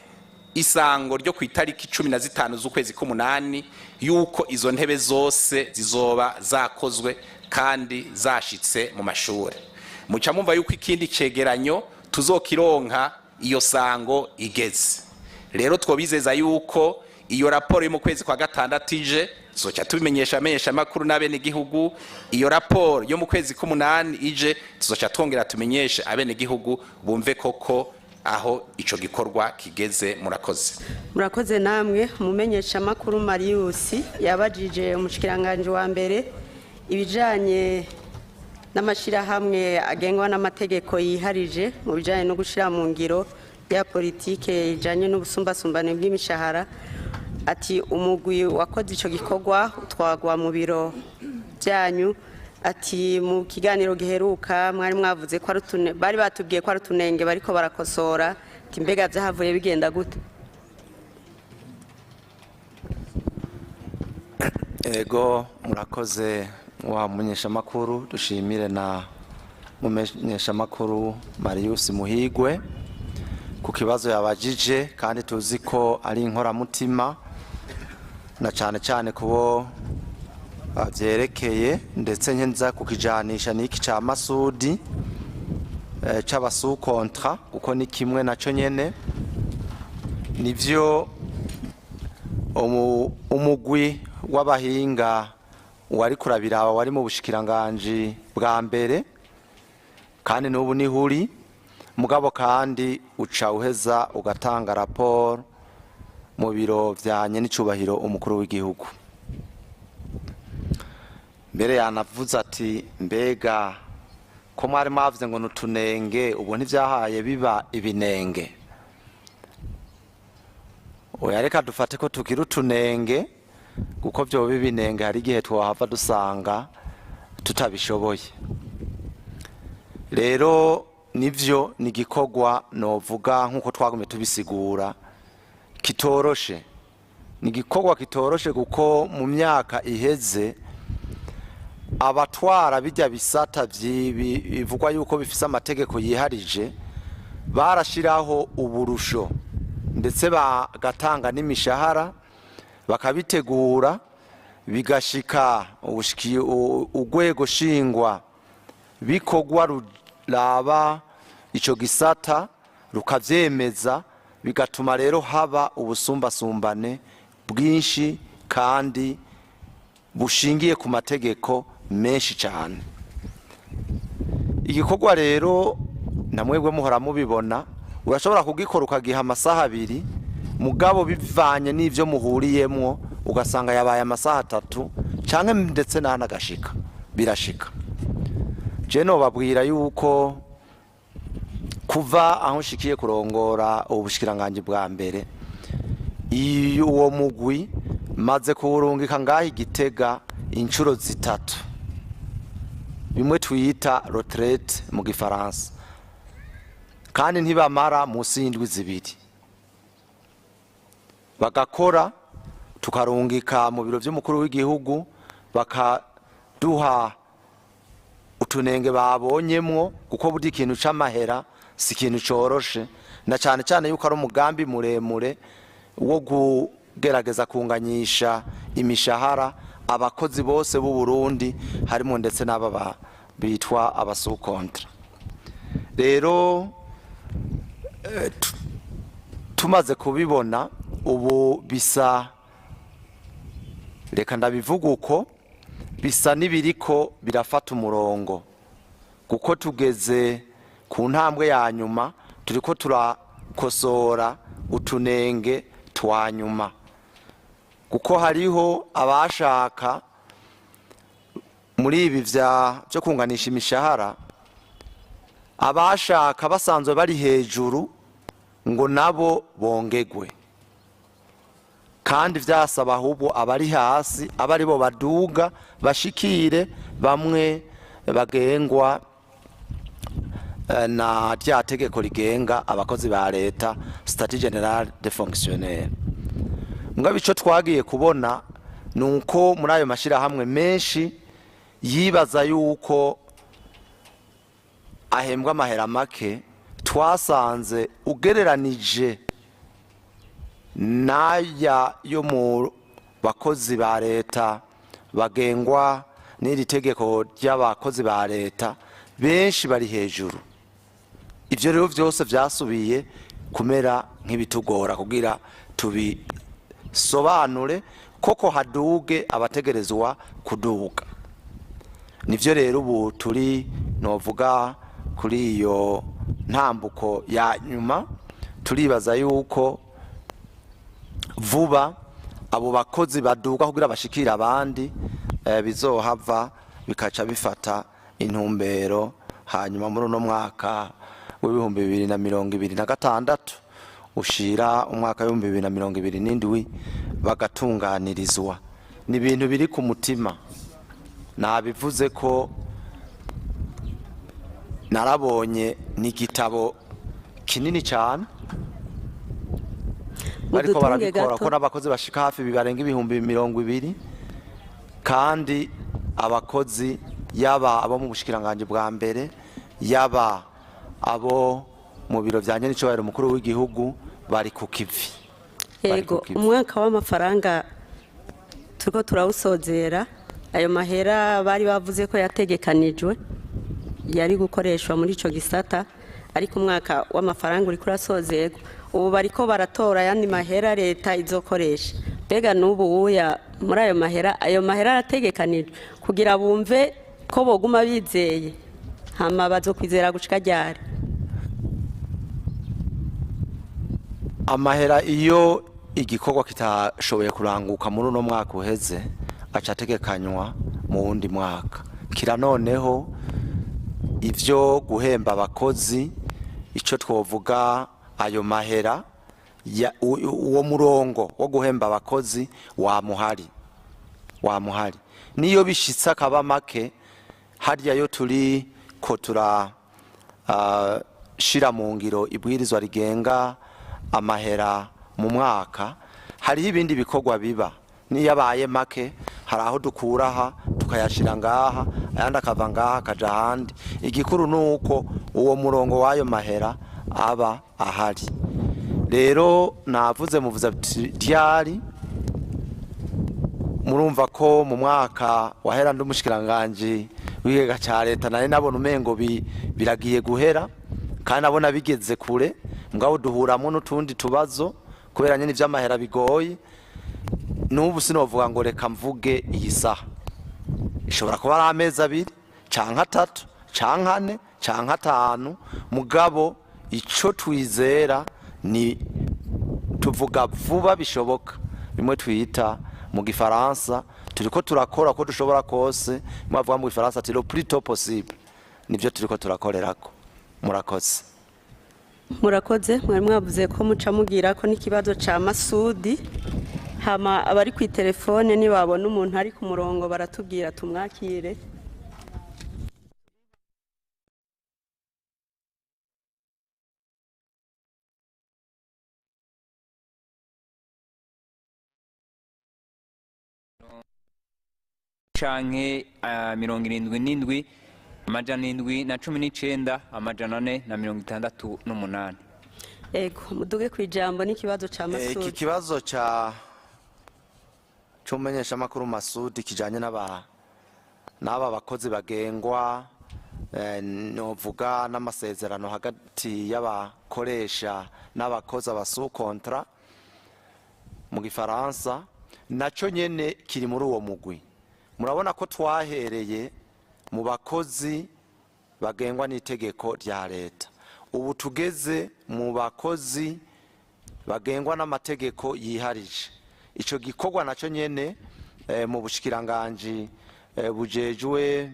isango ryo ku itariki 15 z'ukwezi k'umunani yuko izo ntebe zose zizoba zakozwe kandi zashitse mu mashuri. Muca mumva yuko ikindi cegeranyo tuzokironka iyo sango igeze. Rero twobizeza yuko iyo raporo yo mu kwezi kwa gatandatu ije zoca tubimenyesha amenyesha makuru n'abene gihugu. Iyo raporo yo mu kwezi k'umunani ije tuzoca twongera tumenyeshe abene gihugu bumve koko aho ico gikorwa kigeze. Murakoze namwe mumenyesha makuru Marius yabajije umushikiranganje wa mbere ibijanye n'amashira hamwe agengwa n'amategeko yiharije mu bijanye no gushira mu ngiro ya politike ijanye n'ubusumbasumbane bw'imishahara. Ati umugwi wakoze ico gikorwa utwagwa mu biro byanyu. Ati mu kiganiro giheruka mwari mwavuze ko bari batubwiye ko ari tunenge bariko barakosora. Ati mbega vyahavuye bigenda gute? Ego murakoze wa mumenyesha makuru, dushimire na mumenyesha makuru Marius Muhigwe ku kibazo yabajije, kandi tuzi ko ari inkoramutima na cyane kubo bavyerekeye, ndetse nkenza kukijanisha n'iki ca Masudi c'abasu kontra uko ni kimwe naco nyene. Nivyo umugwi w'abahinga wari kurabiraba wari mu bushikiranganje bwa mbere, kandi n'ubu ni huri mugabo, kandi uca uheza ugatanga raporo mu biro vyanye n'icubahiro umukuru w'igihugu. Mbere yanavuze ati mbega ko mwari mwavuze ngo nutunenge ubu ntivyahaye biba ibinenge. Oya reka dufate ko tukiri utunenge, kuko vyo bibinenge hari igihe twahava dusanga tutabishoboye. Rero nivyo ni gikorwa novuga nkuko twagumye tubisigura kitoroshe. Ni gikorwa kitoroshe kuko mu myaka iheze abatwara bijya bisata bivugwa yuko bifise amategeko yiharije barashiraho uburusho, ndetse bagatanga n'imishahara bakabitegura bigashika urwego shingwa bikorwa raba ico gisata rukavyemeza, bigatuma rero haba ubusumbasumbane bwinshi kandi bushingiye ku mategeko menshi cyane. Igikorwa rero namwebwe muhora mubibona, urashobora kugikora ukagiha amasaha 2 mugabo bivanye n'ivyo muhuriyemwo ugasanga yabaye amasaha 3 canke ndetse n'anagashika birashika. Je no babwira yuko kuva aho nshikiye kurongora ubushikiranganje bwa mbere uwo mugwi maze kuwurungika ngahi Gitega inshuro 3, bimwe twita retraite mu gifaransa, kandi ntibamara musi y'indwi 2 bagakora, tukarungika mu biro vy'umukuru w'igihugu bakaduha utunenge babonyemwo, kuko budi ikintu c'amahera si ikintu coroshe, na cyane yuko ari umugambi muremure wo kugerageza kunganyisha imishahara abakozi bose b'u Burundi, harimo ndetse n'aba bitwa abasu kontra. Rero tumaze kubibona ubu bisa, reka ndabivuga uko bisa n'ibiriko birafata umurongo, kuko tugeze ku ntambwe ya nyuma turiko gukosora utunenge twanyuma kuko hariho abashaka muri ibi byo kunganisha imishahara abashaka basanzwe bari hejuru ngo nabo bongegwe kandi vyasaba ahubwo abari hasi abari bo baduga bashikire bamwe bagengwa na rya tegeko rigenga abakozi ba leta statut general des fonctionnaires. Mugabo ico twagiye kubona nuko muri ayo mashirahamwe menshi yibaza yuko ahembwa amahera make, twasanze ugereranije naya yo mu bakozi ba leta bagengwa n'iri tegeko ry'abakozi ba leta benshi bari hejuru. Ivyo rero vyose vyasubiye kumera nk'ibitugora kugira tubisobanure koko haduge abategerezwa kuduga. Nivyo rero ubu turi novuga kuri iyo ntambuko ya nyuma turibaza yuko vuba abo bakozi baduga kugira bashikira abandi bizohava bikaca bifata intumbero hanyuma muri uno mwaka w'ibihumbi 2026 ushira umwaka w'ibihumbi 2027 bagatunganirizwa. Ni ibintu biri ku mutima nabivuze ko narabonye ni igitabo kinini cyane bariko barabikora ko n'abakozi bashika hafi bibarenga ibihumbi 200 kandi abakozi yaba abo mu bushikiranganje bwa mbere yaba abo mu biro vyanye n'icobero mukuru w'igihugu bari ku kivi. Yego umwaka w'amafaranga turiko turawusozera ayo mahera bari bavuze ko yategekanijwe yari gukoreshwa muri ico gisata ariko umwaka w'amafaranga uri kurasozerwa ubu bariko baratora yandi mahera leta izokoresha. Bega n'ubu uya muri ayo mahera arategekanijwe kugira bumve ko boguma bizeye hama bazokwizera gushika ryari. Amahera iyo igikorwa kitashoboye kuranguka muri uno mwaka uheze acategekanywa mu wundi mwaka. Kira noneho ivyo guhemba abakozi ico twovuga ayo mahera uwo murongo wo guhemba abakozi wamuhari niyo bishitsa kaba make harya yo turi ko tura shira mu ngiro ibwirizwa rigenga amahera mu mwaka hari ibindi bikorwa biba niyo abaye make hari aho dukuraha tukayashira ngaha ayandi akava ngaha kaja handi. Igikuru nuko uwo murongo wayo mahera aba ahari. Rero navuze muvuza ryari murumva ko mu mwaka wahera ndumushikiranganje w'igega ca leta nari nabona umengo biragiye guhera kandi abona bigeze kure mugabo duhuramwo n'utundi tubazo kubera nyene ivy'amahera bigoye. N'ubu sinovuga ngo reka mvuge iyi saha ishobora kuba ari amezi 2 canke 3 canke 4 canke 5 mugabo ico twizera ni tuvuga vuba bishoboka bimwe twita mu gifaransa turiko turakora ko dushobora kose mwavuga mu gifaransa ati le plus tôt possible nivyo turiko turakorerako. Murakoze. Murakoze mwari mwavuze ko muca mugira ko n'ikibazo ca Masudi hama abari ku telefone ni babona umuntu ari ku murongo baratubwira tumwakire. Canke 77 amajana 719 amajana 468. Ego muduge kwijambo n'ikibazo ca Masudi. Iki kibazo ca cumenyesha makuru Masudi kijanye n'aba bakozi bagengwa novuga n'amasezerano hagati y'abakoresha n'abakozi abasu kontra mu gifaransa naco nyene kiri muri uwo mugwi. Murabona ko twahereye mu bakozi bagengwa n'itegeko rya leta ubu tugeze mu bakozi bagengwa n'amategeko yiharije. Ico gikorwa naco nyene mu bushikiranganje bujejwe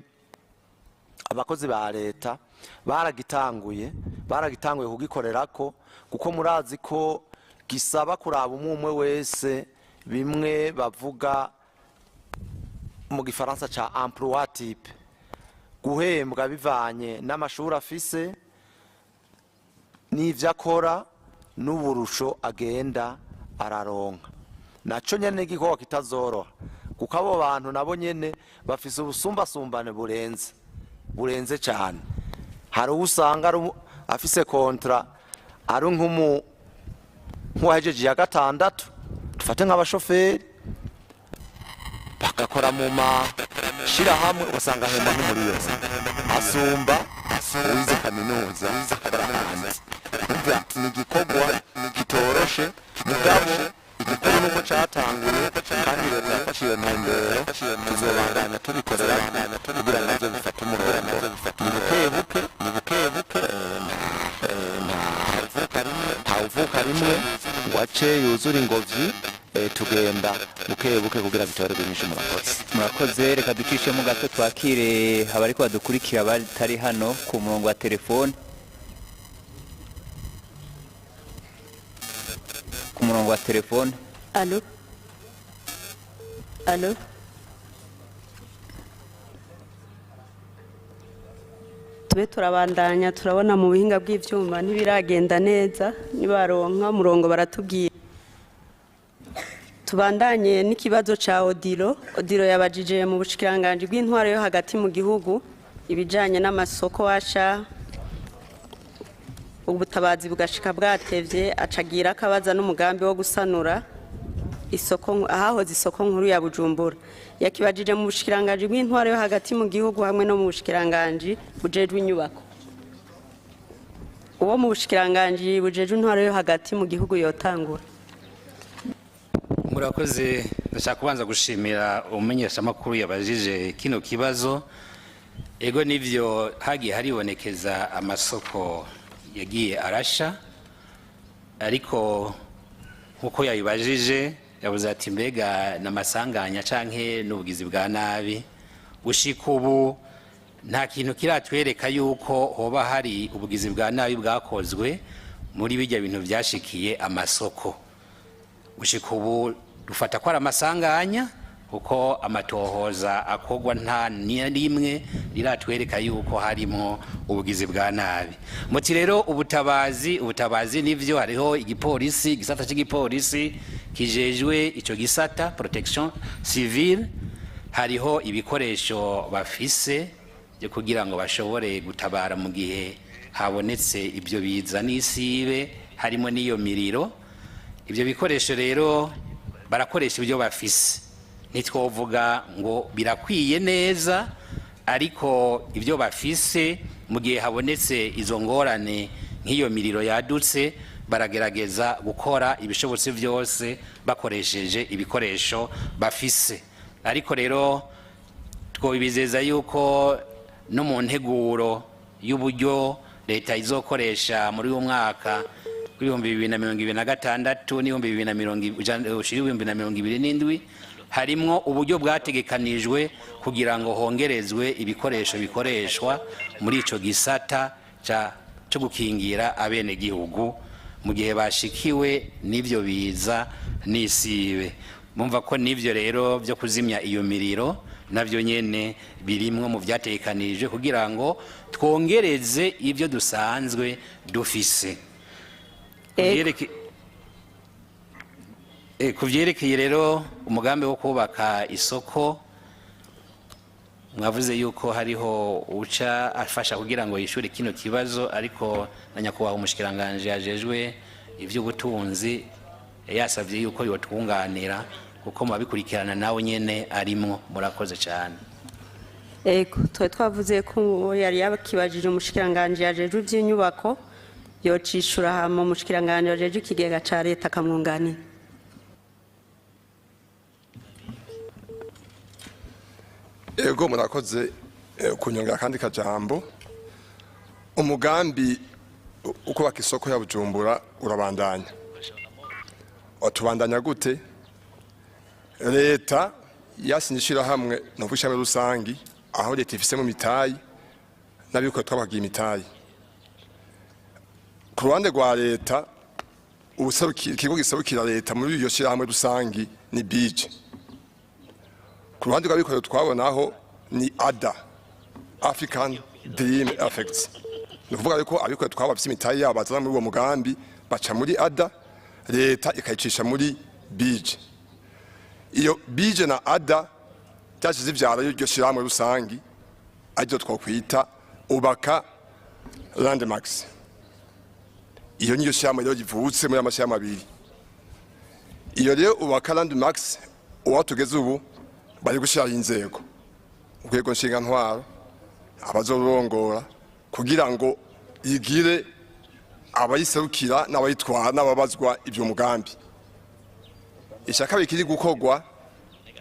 abakozi ba leta baragitanguye kugikorerako, kuko murazi ko gisaba kuraba umwe wese bimwe bavuga mu gifaransa ca emploi type, guhembwa bivanye n'amashuri afise n'ivyo akora n'uburusho agenda araronka. Naco nyene igikorwa kitazoroha, kuko abo bantu nabo nyene bafise ubusumbasumbane burenze cyane. Hari usanga afise kontra ari nk'uwahejeje ya gatandatu, dufate nk'abashoferi bagakora mu mashirahamwe, ugasanga ahemba nk'umuriyoni asumba uwize kaminuza hanze. Ni igikorwa kitoroshe, mugabo igikuru nuko catanguye, kandi leta yafashe iyo ntumbero, tuzobandanya tubikorera kugira ngo navyo bifate umurongo. Ni bukebuke ntawuvuka rimwe ngo ace yuzure ingobyi, tugenda bukebuke kugira bitorerwe inyishu. Murakoze, reka ducishemo gato twakire abariko badukurikira batari hano ku murongo wa telefone. Allo. Tube turabandanya, turabona mu buhinga bw'ivyuma ntibiragenda neza, nibaronka murongo baratubwira. Tubandanye n'ikibazo ca Odilo yabajije mu bushikiranganje bw'intwaro yo hagati mu gihugu ibijanye n'amasoko asha ubutabazi bugashika bwatevye, acagira akabaza n'umugambi wo gusanura isoko ahahoze isoko nkuru ya Bujumbura. Yakibajije mu bushikiranganje bw'intwaro yo hagati mu gihugu hamwe no mu bushikiranganje bujejwe inyubako. Uwo mu bushikiranganje bujejwe intwaro yo hagati mu gihugu yotangura. Murakoze, ndashaka kubanza gushimira umumenyesha makuru yabajije kino kibazo. Ego nivyo hagiye haribonekeza amasoko yagiye arasha, ariko nkuko yabibajije yavuze ati mbega n'amasanganya canke n'ubugizi bwa nabi. Gushika ubu nta kintu kiratwereka yuko hoba hari ubugizi bwa nabi bwakozwe muri bijya bintu byashikiye amasoko. Gushika ubu dufata ko ari amasanganya, kuko amatohoza akogwa nta nimwe riratwereka yuko harimo ubugizi bwa nabi. Muti rero ubutabazi nivyo, hariho igipolisi, igisata cy'igipolisi kijejwe ico gisata protection civile, hariho ibikoresho bafise byo kugira ngo bashobore gutabara mu gihe habonetse ibyo biza n'isibe, harimo n'iyo miriro. Ibyo bikoresho rero barakoresha ibyo bafise, nitwovuga ngo birakwiye neza, ariko ibyo bafise mu gihe habonetse izo ngorane nk'iyo miriro yadutse, baragerageza gukora ibishobotse byose bakoresheje ibikoresho bafise. Ariko rero twobizeza yuko no mu nteguro y'uburyo leta izokoresha muri uyu mwaka w'ibihumbi 2026 n'ibihumbi 2027 harimwo uburyo bwategekanijwe kugira ngo hongerezwe ibikoresho bikoreshwa muri ico gisata cyo gukingira abene gihugu mu gihe bashikiwe n'ivyo biza n'isibe. Mumva ko n'ivyo rero byo kuzimya iyo miriro navyo nyene birimwo mu vyategekanijwe kugira ngo twongereze ivyo dusanzwe dufise. Kuvyerekeye rero umugambi wo kubaka isoko, mwavuze yuko hariho uca afasha kugira ngo yishure kino kibazo, ariko na nyakubahwa umushikiranganje yajejwe ivy'ubutunzi yasavye yuko yotwunganira kuko mubikurikirana nawe nyene arimwo. Murakoze cyane. Ego twavuze ko yari yakibajije umushikiranganje yajejwe ivy'inyubako, yocishura hama umushikiranganje yajejwe ikigega ca leta akamwunganira. Ego murakoze kunyongera kandi kajambo. Umugambi ukubaka isoko ya Bujumbura urabandanya. Otubandanya gute? Leta yasinyishira hamwe no vushame rusangi aho leta ifise mu mitayi nabiko twabagiye imitayi. Ku ruhande rwa leta ikigo gisabukira leta muri iyo shira hamwe rusangi ni BUJA. Ku ruhande rw'abikorera twabonaho ni ADA, African Dream Effects. Ni kuvuga yuko abikorera twabafise imitayi yabo bazana muri uwo mugambi baca muri ADA, leta ikayicisha muri BUJA. Iyo BUJA na ADA byashize ivyara y'iryo shira hamwe rusangi aryo twakwita ubaka landmarks. Iyo niyo shama rero givutse muri amashama abiri. Iyo rero ubaka landmarks uwatugeze ubu bari gushira inzego. Urwego nshinga ntwaro abazorongora kugira ngo igire abayiserukira n'abayitwara n'ababazwa ivyo mugambi. Ishaka bikiri gukorwa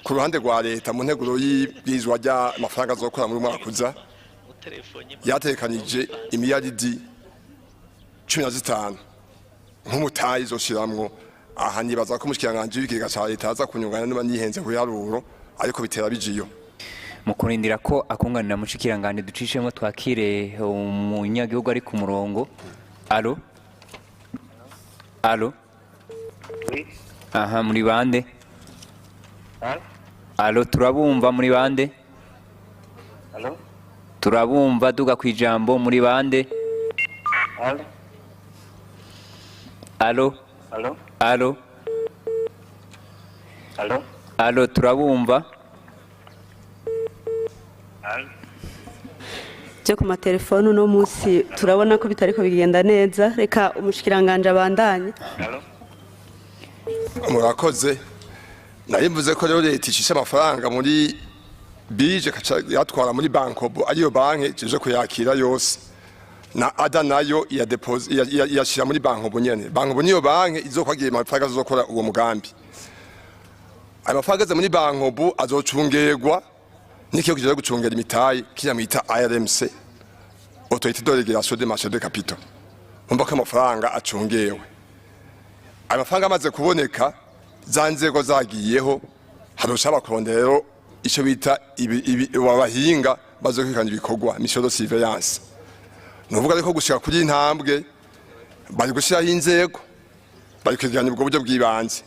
ku ruhande rwa leta mu nteguro y'ibizwa rya amafaranga azokora muri mwaka kuza yatekanije imiliyaridi 15 nk'umutayi zoshiramwo aha nibaza ko mushikiranganje w'ikigega ca leta aza kunyungana niba nihenze ku yaruro ariko bitera bijiyo mu kurindira ko akunganira mushikiranganje ducishemo twakire umunyagihugu ari ku murongo. Allo allo aha muri bande? Allo turabumva muri bande? Allo turabumva duga kwijambo muri bande? Allo Allo Allo Allo Allo Allo turabumva? Allo byo ku matelefone uno munsi turabona ko bitariko bigenda neza, reka umushikiranganje abandanye. Allo Murakoze. Nayivuze ko rero leta ishisha amafaranga muri BUJA yatwara muri bankobo ariyo banke ije kuyakira yose. Na ADA nayo ya deposit yashira muri bankobo nyene. Bankobo niyo banke izokwagiye amafaranga azokora uwo mugambi. Amafaranga muri bankobo azocungerwa nikiyo kije gucungera imitayi kinyamita IRMC, Autorité de régulation des marchés de capitaux. Umva ko amafaranga acungewe. Amafaranga amaze kuboneka zanzego zagiyeho harushaba kurondero ico bita abahinga bazokwikana ibikorwa mission de surveillance. Nuvuga ariko gushika kuri intambwe bari gushiraho inzego bari kwigiranya ubwo buryo bw'ibanze.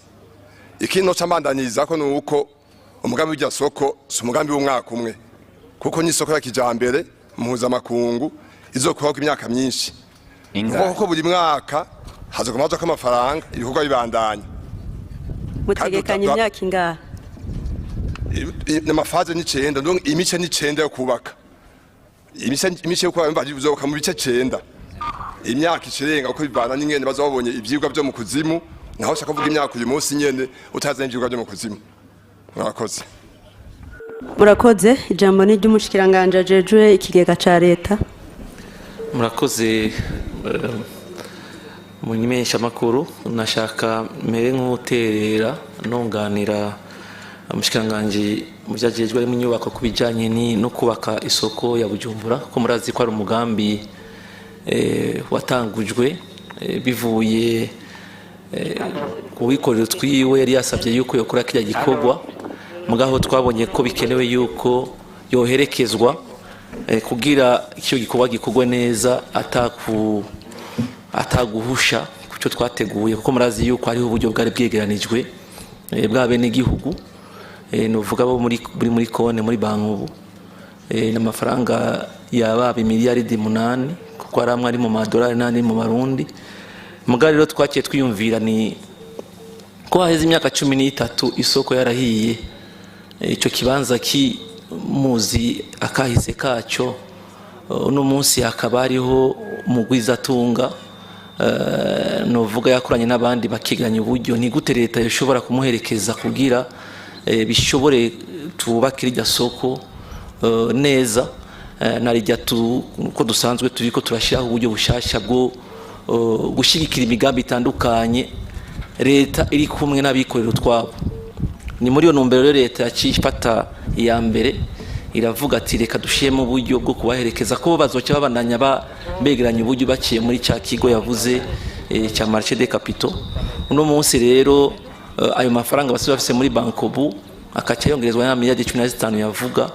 Ikintu c'amandaniza ko nuko umugambi w'irya soko si umugambi w'umwaka umwe kuko ni isoko ya kijambere mpuzamakungu izokorwa imyaka myinshi. Kuko buri mwaka hazokomaje ko amafaranga ibikorwa bibandanya. Mutegekanye imyaka ingahe? N'amafaze ni 9 donc imice ni 9 yo kubaka. Imice yo kubaka mbaje bizoka mu bice 9. Imyaka ikirenga uko bivana n'ingene bazobonye ivyigwa byo mu kuzimu naho shaka kuvuga imyaka uyu munsi nyene utazanye ivyigwa byo mu kuzimu. Murakoze. Murakoze, ijambo ni ry'umushikiranganje ajejwe ikigega ca leta. Murakoze munyimesha makuru nashaka mere nk'uterera nonganira umushikiranganje mu byagejwe ari mu nyubako kubijanye ni no kubaka isoko ya Bujumbura ko murazi ko ari umugambi watangujwe bivuye kuwikorera twiwe yari yasabye yuko yokora kirya gikorwa mugaho twabonye ko bikenewe yuko yoherekezwa kugira icyo gikorwa gikorwe neza ataguhusha kucyo twateguye kuko murazi yuko ari uburyo bwari bwegeranijwe bwabe n'igihugu novuga bo muri kone muri bankubu n'amafaranga yababa miliyaridi 8 kuko aramwe ari mu madolari nandi mu marundi mugari rero twakiye twiyumvira ni ko haheze imyaka 13 isoko yarahiye ico kibanza ki muzi akahise kaco uno munsi hakaba hariho mugwizatunga novuga yakoranye n'abandi bakiganya uburyo ni gute leta yoshobora kumuherekeza kugira bishobore tubakira irya soko neza narijya ko dusanzwe turiko turashiraho uburyo bushasha bwo gushigikira imigambi itandukanye leta iri kumwe n'abikorera utwabo. Ni muri yo ntumbero leta yacifata iya mbere iravuga ati reka dushiyemo uburyo bwo kubaherekeza ko bazoca babandanya begeranya uburyo baciye muri cya kigo yavuze cya marché des capitaux. Uno munsi rero ayo mafaranga basi bafise muri bankobu akaca yongerezwa na miliyari 15 yavuga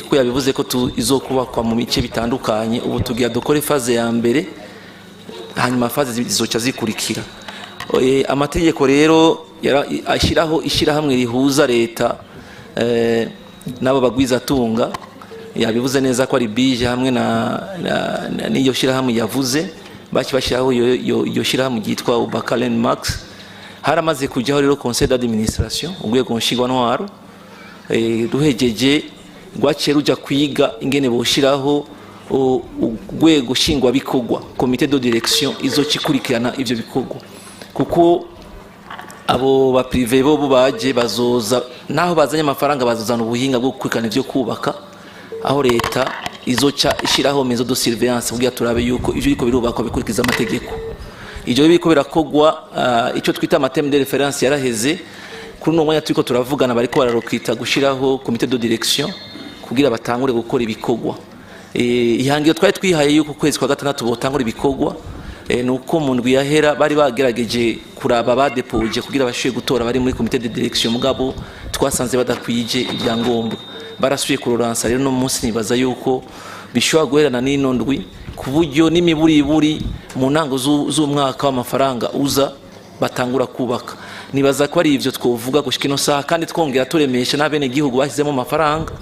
ko yabivuze ko izokubakwa mu mice bitandukanye. Ubu tugiye dukore faze ya mbere hanyuma faze zizoca zikurikira. Amategeko rero ashiraho ishirahamwe rihuza leta nabo bagwiza tunga yabivuze neza ko ari bije hamwe n'iyo shirahamwe yavuze bashiraho iyo shirahamwe yitwa Ubakalen Max. Haramaze kujyaho rero conseil d'administration urwego nshingwantwaro ruhejeje rwaciye ruja kwiga ingene boshiraho urwego shingwa bikorwa comité de direction izokikurikirana ivyo bikorwa, kuko abo ba privé bo baje bazoza naho bazanye amafaranga bazozana ubuhinga bwo gukurikirana ivyo kubaka, aho leta izoca ishiraho mezo de surveillance kugira turabe yuko ivyo biko birubakwa bikurikiza amategeko. Ivyo biko birakogwa ico twita amathème de référence yaraheze. Kuri no mwanya turiko turavugana bariko bararokita gushiraho comité de direction kugira batangure gukora ibikogwa. Ihangiro twari twihaye yuko kwezi kwa gatandatu botangura ibikogwa nuko mu ndwi yahera bari bagerageje kuraba badepoje kugira bashiye gutora bari muri comité de direction, mugabo twasanze badakwije ibyangombwa barasuye kuroransa. Rero no munsi nibaza yuko bishobora guherana n'ino ndwi ku buryo n'imiburiburi mu ntango z'umwaka w'amafaranga uza batangura kubaka. Nibaza ko ari ivyo twovuga gushika ino saha, kandi twongera turemesha n'abene gihugu bashyizemo amafaranga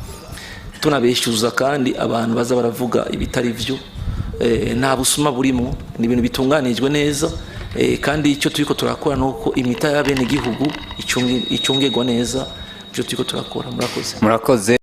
tunabeshyuza, kandi abantu baza baravuga ibitari vyo nta busuma burimo, ni ibintu bitunganijwe neza, kandi icyo turiko turakora nuko imita y'abene gihugu icungegwa neza, ivyo turiko turakora. Murakoze.